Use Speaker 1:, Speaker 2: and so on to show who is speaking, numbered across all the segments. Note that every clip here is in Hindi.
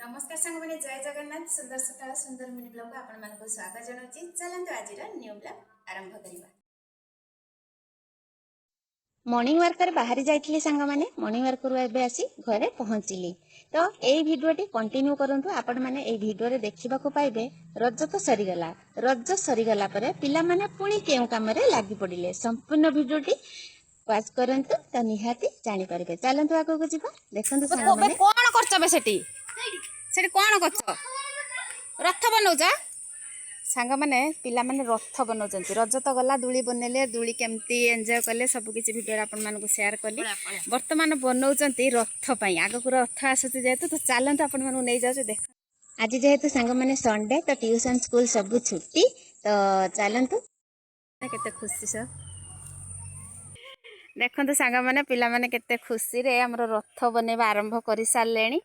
Speaker 1: नमस्कार सांग मैंने जय जगन्नाथ सुंदर सकाळ सुंदर मिनी ब्लॉग को आपण मानक स्वागत जनाउछि। चलंतु आज न्यू ब्लॉग आरंभ करिबा। मॉर्निंग वर्क रे बाहरी जाइथिली सांग माने मॉर्निंग वर्क रो एबे आसी घरे पहुंचिली। तो एई भिडियोटी कंटिन्यू करंतु। आपण माने एई भिडियो रे देखिबा को पाइबे रज तो सरीगला। रज सरीगला परे पिला माने पुणी केउ काम रे लागि पडिले। संपूर्ण भिडियोटी वाच करंतु त निहाती जानि परिबे। चलंतु आगो को जिबा। देखंतु सांग माने कोन करचबे सेठी सेठी कोन करच रथ बनौछ सांग माने पिला माने रथ बनौचंती। रज तो गला दुली बनेले दुली केमती एंजॉय कले सब किछि वीडियो आपण मानको शेयर कली। वर्तमान बनौचंती रथ पई आगो को रथ आसुती जेतु तो चलंतु आपण मानको नै जाउ देख। आज जेहेतु सांग माने संडे तो ट्यूशन स्कूल सब छुट्टी तो चलंतु केते खुशी छ देखंतु सांग माने पिला माने केते खुशी रे हमर रथ बनेबा आरंभ करि सारलेनी।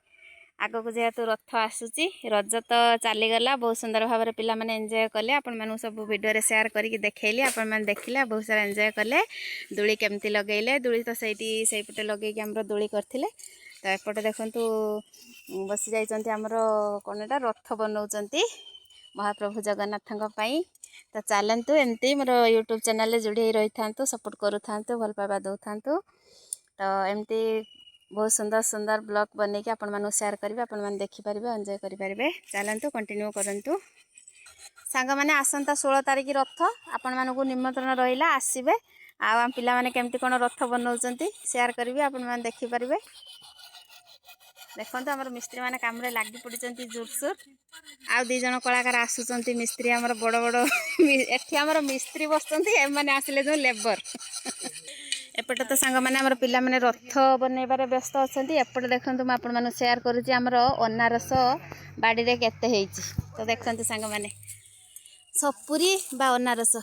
Speaker 1: आग को जेहेतु रथ आसूची रज तो चली गला बहुत सुंदर भाव में पिला माने एंजॉय कले। आपण मानु सब वीडियो रे शेयर करके देखैली। आपण माने देखिले बहुत सारा एंजॉय कले। दुली केमती लगेइले दुली तो सेई पटे लगेई के हमरो दुली करथिले। तो एपटे देखंतु बसी जाइचंती हमरो कोनटा रथ बनौचंती महाप्रभु जगन्नाथଙ୍କ ପାଇଁ। तो चलंतु एमती मोर यूट्यूब चैनल रे जुड़ी रही थांतु सपोर्ट करू थांतु भल पाबा दउ थांतु। तो एमती बहुत सुंदर सुंदर ब्लॉग बने कि आपण मानु शेयर करिवे आपण मान देखि परिबे एंजॉय करि परिबे। चलंतु कंटिन्यू करंतु सांग माने आसंता 16 तारिख रथ आपण मानको निमंत्रण रहिला आसीबे। आ हम पिला माने केमती कोन रथ बनौचंती शेयर करिवे आपण मान देखि परिबे। देखंतु हमर मिस्त्री माने काम रे लागि पडिचंती जोरसोर। आ दि जण कलाकार आसुचंती मिस्त्री हमर बड़ बड़ एठी हमर मिस्त्री बसचंती ए माने आसिले जो लेबर। एपटे तो सांग माने हमर पिला माने रथ बनेबारे व्यस्त अछंती। एपटे देखंतु म आपण मानु शेयर करूची हमर अनारस बाडी रे केते हेइची। तो देखंतु सांग माने सपुरी बा अनारस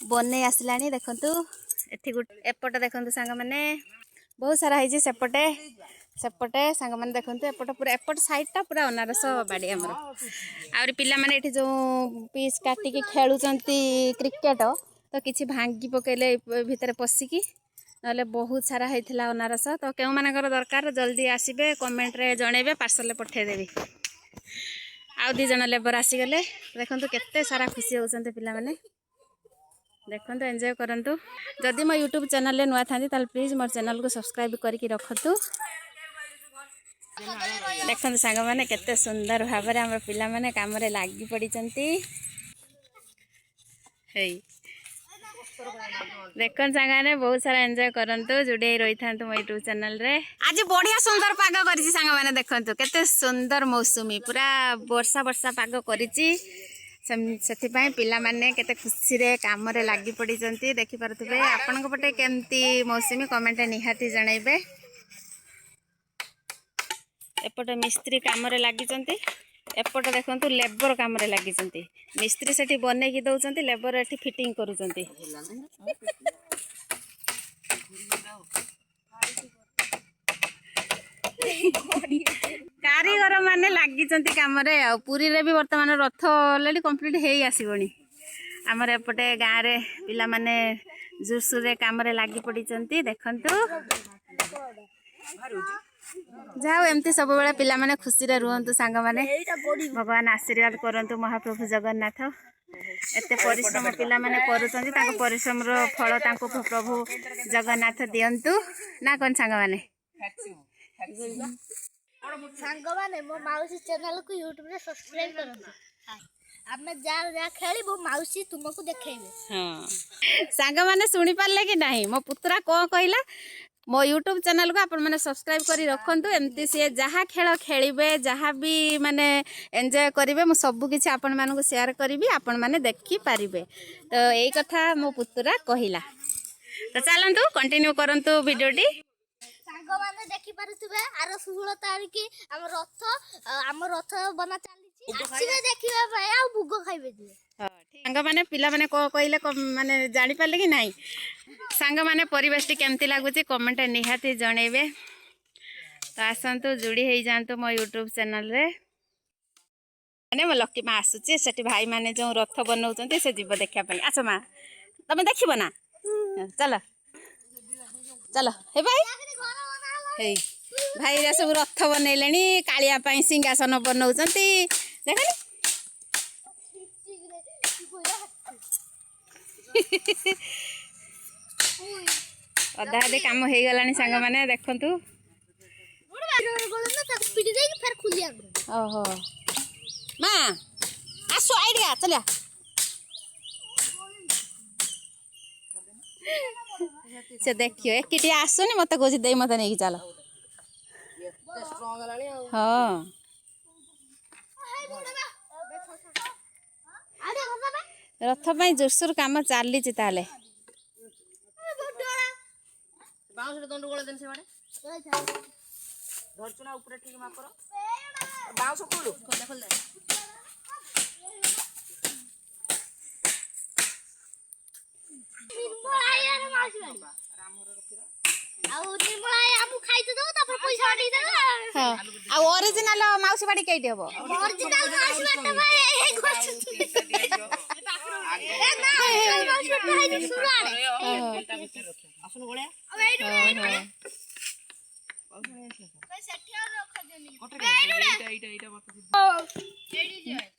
Speaker 1: बने आसलानी। देखंतु एठी गुट एपटे देखंतु सांग माने बहुत सारा हेइची। सेपटे सेपटे सांग माने देखंतु एपटे पूरा एपट साइड टा पूरा अनारस बाडी हमर। आउरी पिला माने एठी जो पीस काटी के खेलुचंती क्रिकेट तो किछि भांगी पकेले भितर पसिकी नले बहुत सारा हेइथिला अनारस। तो केउ मानकर दरकार जल्दी आसीबे कमेंट रे जणेबे पार्सल पठे देबी। आउ दि जण लेबर आसी गले। देखंतु केते सारा खुशी होचंते पिला माने। देखंतु एंजॉय करंतु। जदि मो YouTube चैनल रे नुआ थांती ताल प्लीज मोर चैनल को सब्सक्राइब करके रखतु। देखंतु सांग माने केते सुंदर भाबरे हमर पिला माने काम रे लागि पडिचंती। हेई देखन सांगाने बहुत सारा एंजॉय करंतु जुड़े रही थांतु मो यूट्यूब चैनल रे। आज बढ़िया सुंदर पाग करिछि सांग माने देखंतु केते सुंदर मौसमी पूरा वर्षा वर्षा पाग करिछि। सेथि पई पिला माने केते खुशी रे काम रे लागि पडिचंती देखि परथुबे। आपनक पटे केमती मौसमी कमेंट निहाती जणाइबे। एपटे मिस्त्री काम रे लागिचंती एपटे देखंतु लेबर काम रे लागिचंती। मिस्त्री सेठी बने की दउचंती लेबर एठी फिटिंग करूचंती। कारीगर माने लागिचंती काम रे। आ पुरी रे भी वर्तमान रथ ऑलरेडी कंप्लीट हेई आसीबणी। हमर एपटे गां रे पिला माने जुरसुर रे काम रे लागि पडिचंती देखंतु। जाओ एमती सब बेले पिला माने खुशी रे रुहंतु सांग माने। भगवान आशीर्वाद करंतु महाप्रभु जगन्नाथ। एते परिश्रम पिला माने करूचंती ताको परिश्रम रो फल ताको प्रभु जगन्नाथ दियंतु ना कोन सांग माने।
Speaker 2: सांग माने मो माउसी चैनल को YouTube रे सब्सक्राइब करंतु। आमे जा खेली वो माउसी तुमको देखेबे।
Speaker 1: हां सांग माने सुनी पाले कि नाही मो पुत्रा को कहला मो यूट्यूब चैनल को आपण माने सब्सक्राइब करी रखंतु। एमती से जहा खेल खेलिबे जहा भी माने एंजॉय करिवे मो सब किछि आपण माने को शेयर करबी आपण माने देखि पारिबे। तो एई कथा मो पुत्रा कहिला। तो चलंतु कंटिन्यू करंतु वीडियोटी।
Speaker 2: सांग माने देखि पारुथबे आरो 16 तारिख हम रथ बना चालीछि। आसीबे देखिबा भाई आ भुगो खाइबे दिए।
Speaker 1: सांग माने पिला माने को कहिले माने जानि पाले कि नाही सांग माने परिवेशटी केमती लागुची कमेंट निहाती जणेबे। तो आसंतु जुड़ी हेई जानतु मो यूट्यूब चैनल रे। माने मो लक्की मा आसुची सेठी भाई माने जो रथ बनौचंती से जीव देखिया पई। आछो मा तमे देखिबो ना चलो चलो हे भाई हेई भाईरा सब रथ बनैलेनी कालिया पाई सिंहासन बनौचंती देखनी अधा अधे काम हो गलानी सांग माने देखंतु ओहो माँ आसो आइडिया चलिया से देखियो एक आसुनी मत कह दे मत नहीं चल हाँ रथ पाई जोरसोर काम चली ताले ओरिजिनल माउसी बाड़ी कईटी हम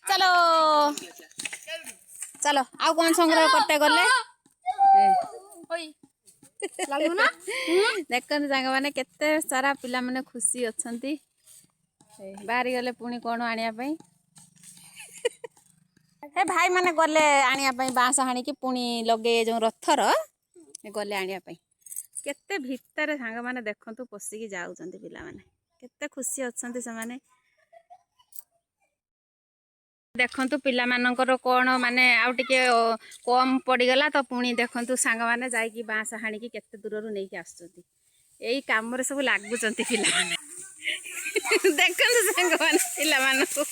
Speaker 1: चलो चलो आउ कौन संग्रह करते गले देखते सांग मैंने केते सारा पिला माने खुशी अच्छंती बाहरी गले पुणी कौन आनिया हे भाई माने गले आनिया बांस हाणी की पुणी लगे जो रथर गले आनिया केते भितर सांग माने देखंतु पसिकी जाउचंती पिला माने केते खुशी अच्छंती से माने देखंतु पिला मानकर कौन माने आउ टिके कम पड़गला तो पुणी देखंतु सांग माने जाइकी बांस हाणी की केते दूर नहीं कि आसुचंती एई काम रे सब लागुचंती पिला माने देखंतु सांग माने पिला मानकु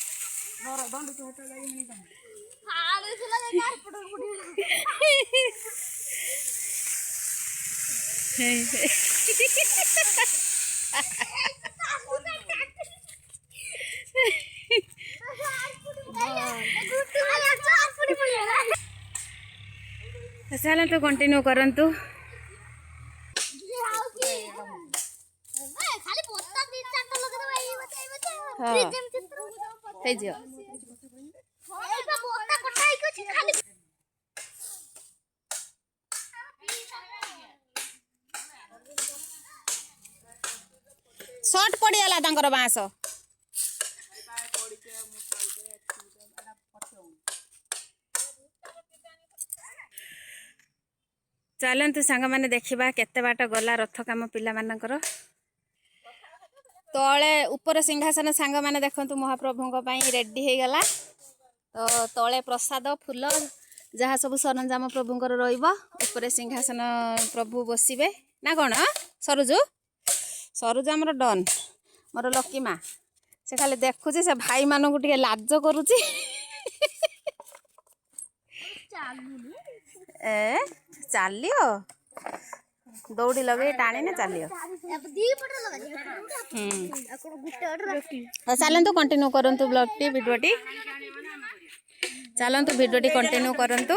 Speaker 1: चलो तो कंटिन्यू करंतु शॉर्ट पड़गला तांकर बांस चलतु सांग मैंने देखा केते बाट गला रथ काम पिला मानकर तले ऊपर सिंहासन सांग मैंने देखंतु महाप्रभु रेडी हो गला तो तले प्रसाद फूल जहाँ सब सरंजाम प्रभुंकर ऊपर सिंहासन प्रभु बसवे ना कौन सरुजु सरुजु आमर डन मोर लकी माँ से खाली देखुची से भाई मानू टे लाज करुची ए चलियो दौड़ी लगे टाणी ना चलियो चलतु कंटिन्यू करंतु ब्लॉग टी वीडियो टी चलतु वीडियो टी कंटिन्यू करंतु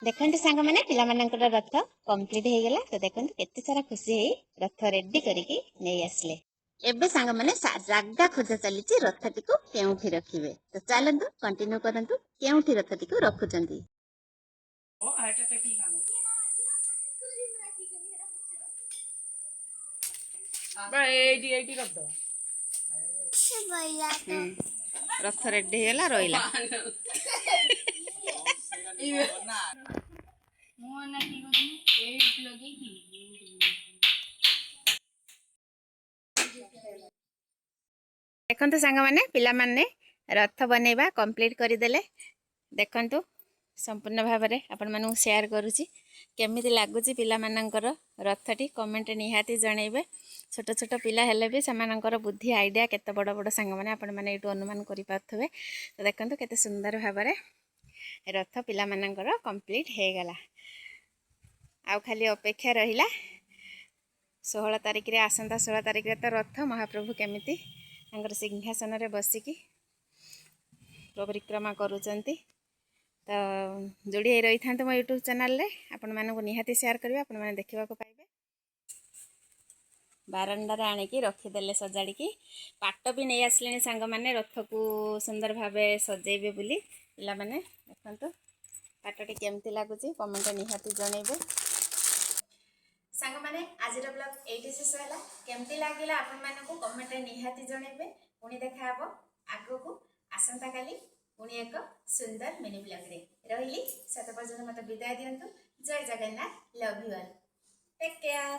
Speaker 1: देखते सांग मैंने पिला मानकर रथ कंप्लीट हो गला तो देखते केते सारा खुशी है रथ रेडी करके नहीं आसले एबे सांग मैंने जगह खोजा चली रथ टी को केउठी रखिबे तो चलतु कंटिन्यू करंतु केउठी रथ टी को रखुचंती रथ रेडी होला रोइला देखंतु सांग माने पिला माने रथ बनैबा कंप्लीट करदेले देखंतु संपूर्ण भाव में आपण मानू शेयर करुच्ची केमिति लागुची पिला मानकर रथटी कमेंट निहाती जनइबे छोट छोट पिला हेले भी सेमानकर बुद्धि आइडिया केते बड़ बड़ सांग माने आपण माने एटू अनुमान करि पाथबे तो देखंतु केते सुंदर भाव में रथ पिला मानकर कंप्लीट हे गला आउ खाली अपेक्षा रहिला 16 तारिख रे आसंता 16 तारिख रे तो रथ महाप्रभु केमिति सिंहासन रे बसिकी परिक्रमा करूचंती तो जोड़ी होई रही था मो यूट्यूब चैनल रे आपण मानक निहाती शेयर करिवे आपण माने देखिबा को पाइबे। बारंडारे आनिकी रखीदेले सजाड़ी पाट भी नहीं आसले सांग मैंने रथ को सुंदर भाव सजेबे बोली पिला माने देखंतु पाटटी केमती लगुच कमेंट निहाती जनइबे। सांग माने आज ब्लॉग एटी शेष है केमती लगिला आपण मानकु कमेंट निहाती जनइबे। पुणी देखा हबो आगो को आसंता काली पुणी एक सुंदर मिनी ब्लॉग रे रहिली। सेत पर्यंत मते विदाय दियंतु। जय Jagannath, love you all, take care.